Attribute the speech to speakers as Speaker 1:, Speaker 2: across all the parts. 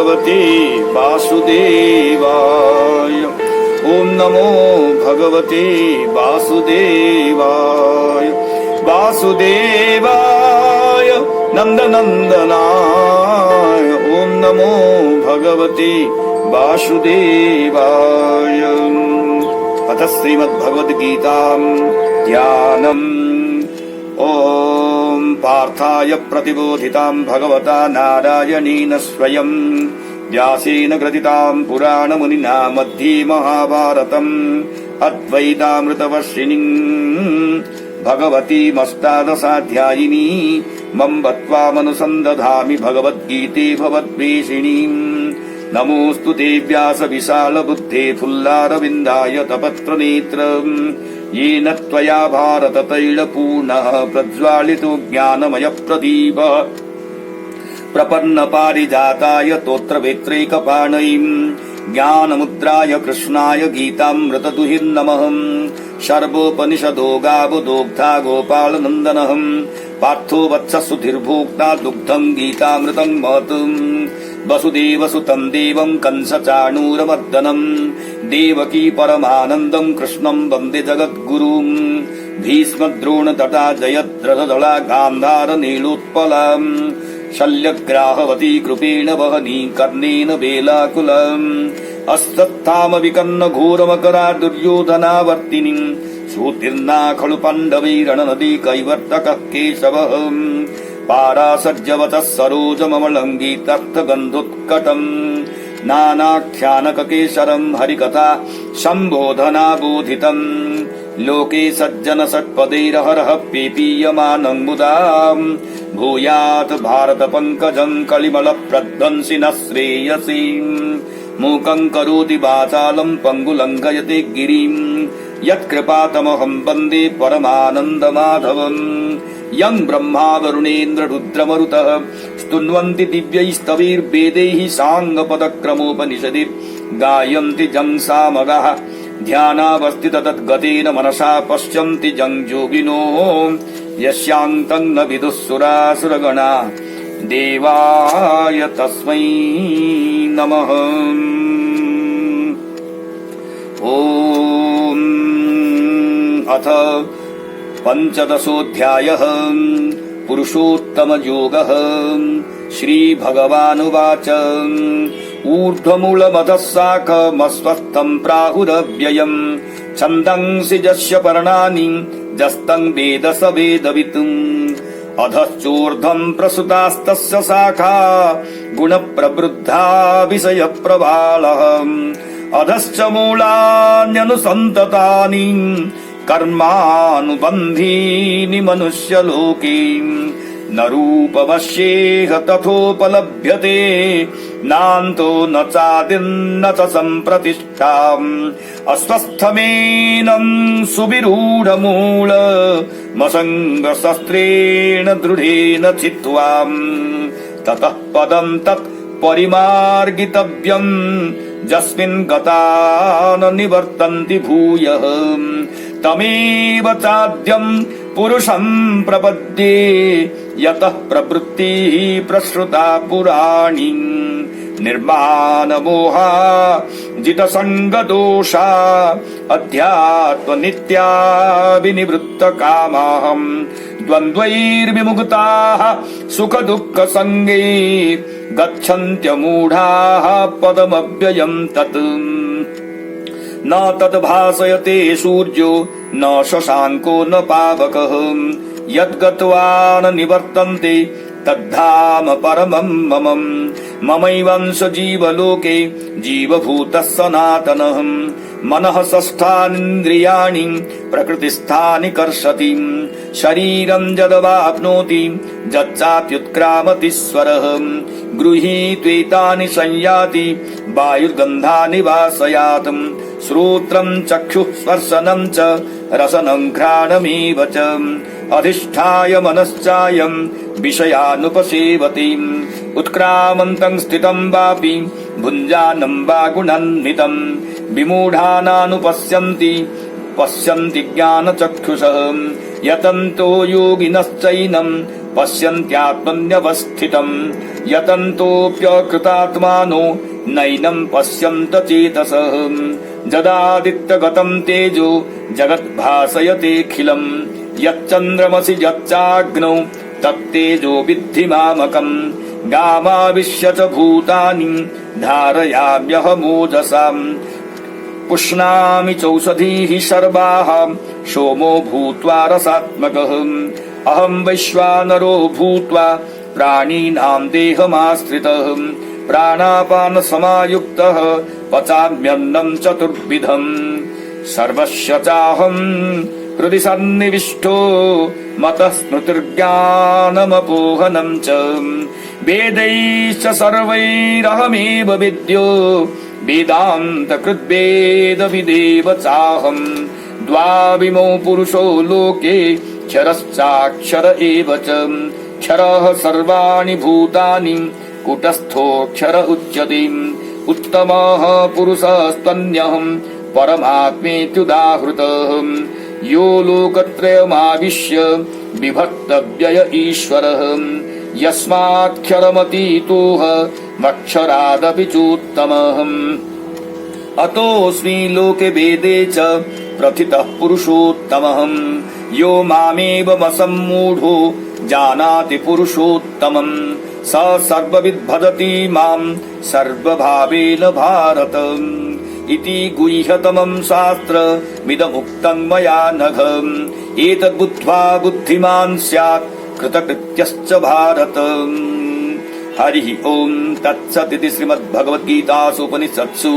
Speaker 1: भगवते वासुदेवाय। ओम नमो भगवते वासुदेवाय। वासुदेवाय नंदनंदनाय। ओम नमो भगवते वासुदेवाय। अथ श्रीमद्भगवद्गीता ध्यानम्। ओम पार्थाय प्रतिबोधितां भगवता नारायणेन स्वयं व्यासेन ग्रथितां पुराणमुनिना मध्ये महाभारतम् अद्वैतामृतवर्षिणीं भगवतीमष्टादशाध्यायिनी मम बत्वामनुसन्दधामि भगवद्गीते भवद्वेषिणीम्। नमोऽस्तु ते व्यासविशालबुद्धे फुल्लारविन्दाय तपत्रनेत्र येन त्वया भारततैलपूर्णः प्रज्वालितो ज्ञानमयप्रदीप प्रपन्नपारिजाताय तोत्रवेत्रैकपाणिं ज्ञानमुद्राय कृष्णाय गीतामृतदुहिर्नमः। सर्वोपनिषदो गावदोग्धा गोपालनन्दनः पार्थो वत्स सुधीर्भोक्ता दुग्धं गीतामृतं महत्। वसुदेवसुतं देवं कंसचाणूरमर्दनं देवकी परमानन्दं कृष्णं वन्दे जगद्गुरुं। भीष्मद्रोणतटा जयद्रथदला गान्धारनीलोत्पलां शल्यग्राहवती कृपेण वहनी कर्णेन बेलाकुलम्। अश्वत्थामविकर्णघोरमकरा दुर्योधनावर्तिनीं सूतीर्णा खलु पाण्डवैरणनदी कैवर्तकः केशवः। पारासर्जवतः सरोजममलङ्गीतर्थगन्धोत्कटम् नानाख्यानककेशरम् हरिकथा सम्बोधनाबोधितम्। लोके सज्जन षट्पदैरहरः पेपीयमानं मुदा भूयात् भारतपङ्कजम् कलिमलप्रध्वंसिनः श्रेयसी। मूकं करोति वाचालं पङ्गुलङ्घयते गिरिं यत्कृपातमहं वन्दे परमानन्दमाधवम्। यं ब्रह्मा वरुणेन्द्र रुद्रमरुतः स्तुन्वन्ति दिव्यैस्तवैर्वेदैः साङ्गपदक्रमोपनिषदिः गायन्ति जं सामगाः ध्यानावस्थित तद्गतेन मनसा पश्यन्ति जं योगिनो यस्यान्तं न विदुः सुरासुरगणा देवाय तस्मै नमः। ॐ अथ पञ्चदशोऽध्यायः पुरुषोत्तमयोगः। श्रीभगवानुवाच ऊर्ध्वमूलमधः शाखमस्वस्थं प्राहुरव्ययम् छन्दांसि यस्य पर्णानि यस्तं वेद स वेदवित्। अधश्चोर्ध्वम् प्रसुतास्तस्य शाखा गुणप्रवृद्धा विषयप्रबालः। अधश्च मूलान्यनुसन्ततानि कर्मानुबन्धीनि मनुष्यलोके। न रूपमस्येह तथोपलभ्यते नान्तो न चादिर्न च सम्प्रतिष्ठाम्। अस्वस्थमेनं सुविरूढमूलमसङ्गशस्त्रेण दृढेन चित्वाम्। ततः पदं तत् परिमार्गितव्यम् यस्मिन् गता न निवर्तन्ति भूयः। तमेव चाद्यं पुरुषं प्रपद्ये यतः प्रवृत्तिः प्रसृता पुराणी। निर्माणमोहा जितसङ्गदोषा अध्यात्मनित्या विनिवृत्तकामाः। द्वन्द्वैर्विमुक्ताः सुखदुःखसङ्गे गच्छन्त्यमूढाः पदमव्ययम् तत्। न तद्भासयते सूर्यो न शशाङ्को न पावकः यद्गत्वा न निवर्तन्ते तद्धाम परमं मम। ममैवांश जीवलोके जीवभूतः सनातनः। मनः षष्ठानीन्द्रियाणि प्रकृतिस्थानि कर्षति। शरीरं यदवाप्नोति यच्चाप्युत्क्रामतीश्वरः। गृहीत्वेतानि संयाति वायुर्गन्धानि वासयात्। श्रोत्रं चक्षुः स्पर्शनं च रसनं घ्राणमेव च। अधिष्ठाय मनश्चायं विषयानुपसेवति। उत्क्रामन्तं स्थितं वापि भुञ्जानं वा गुणान्वितं। विमूढानानुपश्यन्ति पश्यन्ति ज्ञानचक्षुषः यतन्तो योगिनश्चैनं पश्यन्त्यात्मन्यवस्थितम् यतन्तोऽप्यकृतात्मानो नैनं पश्यन्त चेतसः जदादित्यगतं तेजो जगद्भासयतेऽखिलम् यच्चन्द्रमसि यच्चाग्नौ तत्तेजो विद्धि मामकम् गामाविश्य च भूतानि धारयाम्यहमोजसाम् पुष्णामि चौषधीः सर्वाः सोमो भूत्वा रसात्मकः अहं वैश्वानरो भूत्वा प्राणिनां देहमाश्रितः प्राणापानसमायुक्तः पचाम्यन्नं चतुर्विधम् सर्वस्य चाहं हृदि सन्निविष्टो मतः स्मृतिर्ज्ञानमपोहनं च वेदैश्च सर्वैरहमेव विद्यो वेदान्तकृद्वेदविदेव चाहम् द्वाविमौ पुरुषो लोके क्षरश्चाक्षर एव च क्षरः सर्वाणि भूतानि कूटस्थोऽक्षर उच्यते उत्तमः पुरुषस्त्वन्यहं परमात्मेत्युदाहृतः यो लोकत्रयमाविश्य विभक्तव्यय ईश्वरः यस्माक्षरमतीतोह मक्षरादपि चोत्तमः अतोऽस्मि लोके वेदे च प्रथितः पुरुषोत्तमः यो मामेवमसम्मूढो जानाति पुरुषोत्तमम् स सर्वविद् भजति मां सर्वभावेन भारत इति गुह्यतमं शास्त्रमिदमुक्तं मया नघ एतद्बुद्ध्वा बुद्धिमान् स्यात् कृतकृत्यश्च भारत हरिः ओम् तत्सदिति श्रीमद्भगवद्गीतासूपनिषत्सु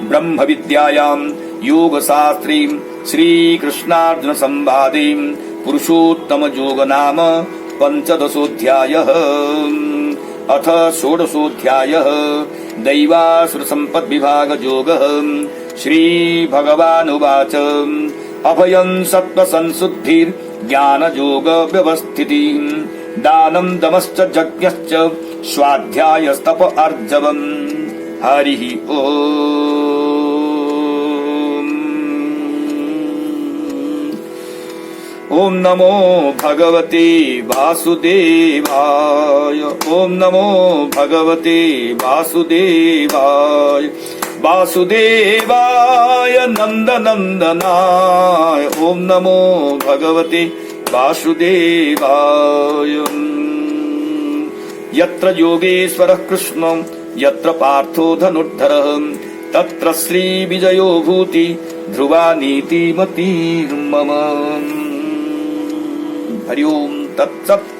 Speaker 1: ब्रह्मविद्यायां योगशास्त्रे श्रीकृष्णार्जुनसंवादे पुरुषोत्तमयोग नाम पञ्चदशोऽध्यायः अथ षोडशोऽध्यायः दैवासुरसम्पद्विभागयोगः श्रीभगवानुवाच अभयं सत्त्वसंशुद्धिर्ज्ञानयोगव्यवस्थितिः दानं दमश्च यज्ञश्च स्वाध्यायस्तप आर्जवम् हरिः ॐ नमो भगवते वासुदेवाय ॐ नमो भगवते वासुदेवाय वासुदेवाय नन्दनन्दनाय ॐ नमो भगवते वासुदेवाय यत्र योगेश्वरः कृष्णो यत्र पार्थो धनुर्धरः तत्र श्रीविजयो भूति ध्रुवा नीतिमतिर्मम हरि ओम् तत्सत्।